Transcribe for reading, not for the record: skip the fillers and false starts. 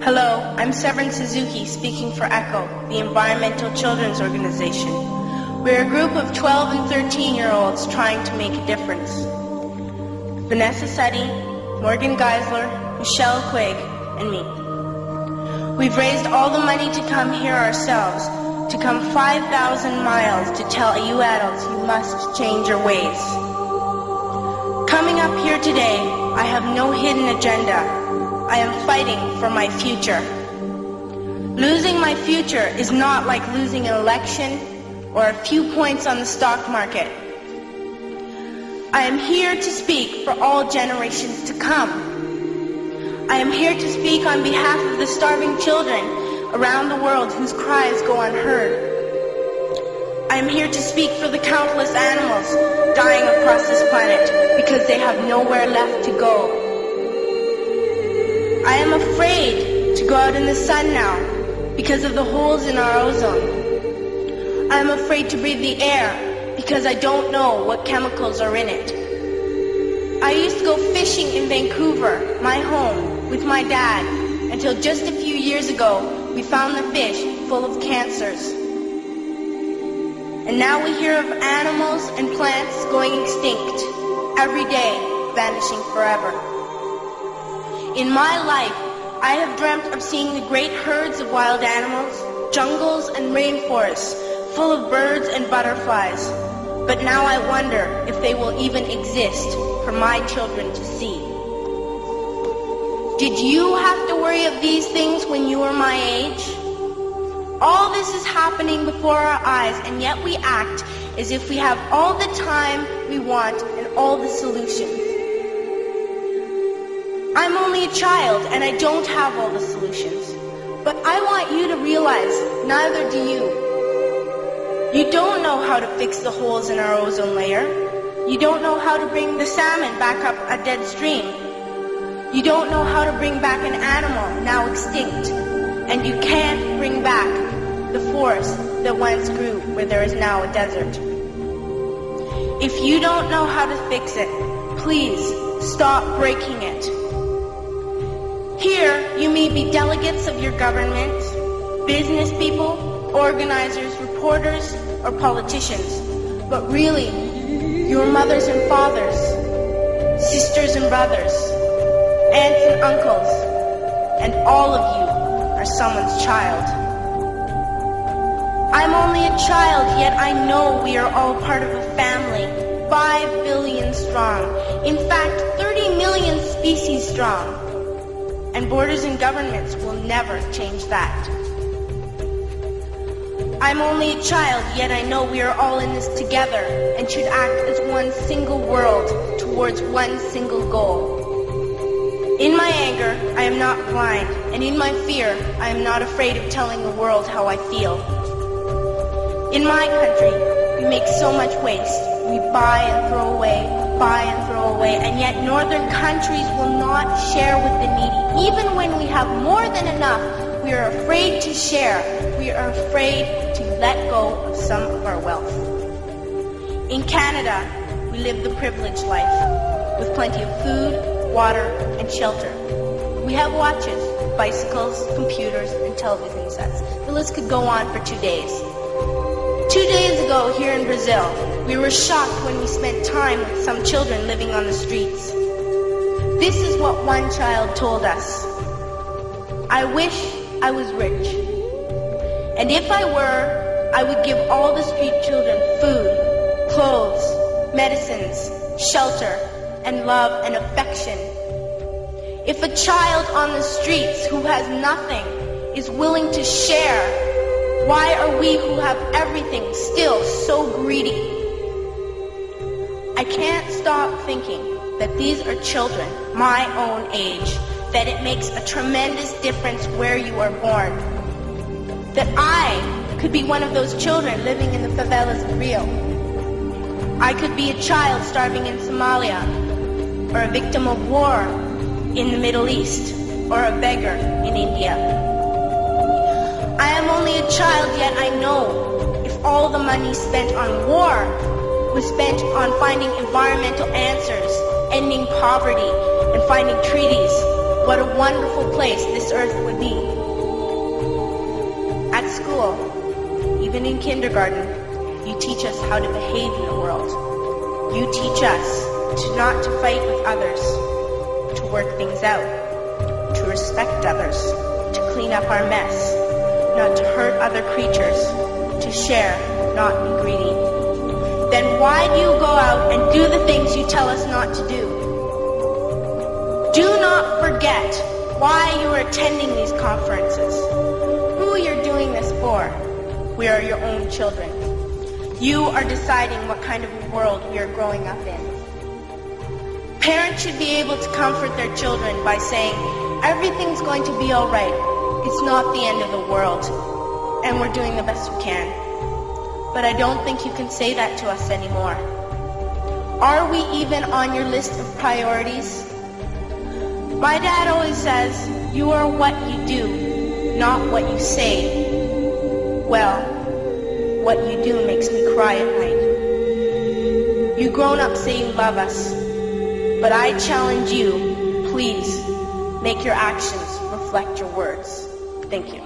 Hello, I'm Severin Suzuki speaking for ECHO, the Environmental Children's Organization. We're a group of 12 and 13-year-olds trying to make a difference. Vanessa Seti, Morgan Geisler, Michelle Quigg, and me. We've raised all the money to come here ourselves, to come 5,000 miles to tell you adults you must change your ways. Coming up here today, I have no hidden agenda. I am fighting for my future. Losing my future is not like losing an election or a few points on the stock market. I am here to speak for all generations to come. I am here to speak on behalf of the starving children around the world whose cries go unheard. I am here to speak for the countless animals dying across this planet because they have nowhere left to go. I am afraid to go out in the sun now because of the holes in our ozone. I am afraid to breathe the air because I don't know what chemicals are in it. I used to go fishing in Vancouver, my home, with my dad, until just a few years ago we found the fish full of cancers. And now we hear of animals and plants going extinct, every day vanishing forever. In my life, I have dreamt of seeing the great herds of wild animals, jungles and rainforests full of birds and butterflies. But now I wonder if they will even exist for my children to see. Did you have to worry of these things when you were my age? All this is happening before our eyes, and yet we act as if we have all the time we want and all the solutions. I'm only a child and I don't have all the solutions. But I want you to realize neither do you. You don't know how to fix the holes in our ozone layer. You don't know how to bring the salmon back up a dead stream. You don't know how to bring back an animal now extinct. And you can't bring back the forest that once grew where there is now a desert. If you don't know how to fix it, please stop breaking it. Here, you may be delegates of your government, business people, organizers, reporters, or politicians, but really, your mothers and fathers, sisters and brothers, aunts and uncles, and all of you are someone's child. I'm only a child, yet I know we are all part of a family, 5 billion strong, in fact, 30 million species strong. And borders and governments will never change that. I'm only a child, yet I know we are all in this together and should act as one single world towards one single goal. In my anger, I am not blind, and in my fear, I am not afraid of telling the world how I feel. In my country, we make so much waste. We buy and throw away, and yet northern countries will not share with the needy. Even when we have more than enough, we are afraid to share. We are afraid to let go of some of our wealth. In Canada, we live the privileged life, with plenty of food, water, and shelter. We have watches, bicycles, computers, and television sets. The list could go on for 2 days. 2 days ago, here in Brazil, we were shocked when we spent time with some children living on the streets. This is what one child told us. I wish I was rich. And if I were, I would give all the street children food, clothes, medicines, shelter, and love and affection. If a child on the streets who has nothing is willing to share, why are we who have everything still so greedy? I can't stop thinking that these are children my own age, that it makes a tremendous difference where you are born. That I could be one of those children living in the favelas of Rio. I could be a child starving in Somalia, or a victim of war in the Middle East, or a beggar in India. I am only a child, yet I know if all the money spent on war was spent on finding environmental answers, ending poverty, and finding treaties, what a wonderful place this earth would be. At school, even in kindergarten, you teach us how to behave in the world. You teach us not to fight with others, to work things out, to respect others, to clean up our mess, not to hurt other creatures, to share, not be greedy. Then why do you go out and do the things you tell us not to do? Do not forget why you are attending these conferences, who you're doing this for. We are your own children. You are deciding what kind of world we are growing up in. Parents should be able to comfort their children by saying, everything's going to be all right. It's not the end of the world, and we're doing the best we can. But I don't think you can say that to us anymore. Are we even on your list of priorities? My dad always says, you are what you do, not what you say. Well, what you do makes me cry at night. You grown-ups say you love us, but I challenge you, please, make your actions reflect your words. Thank you.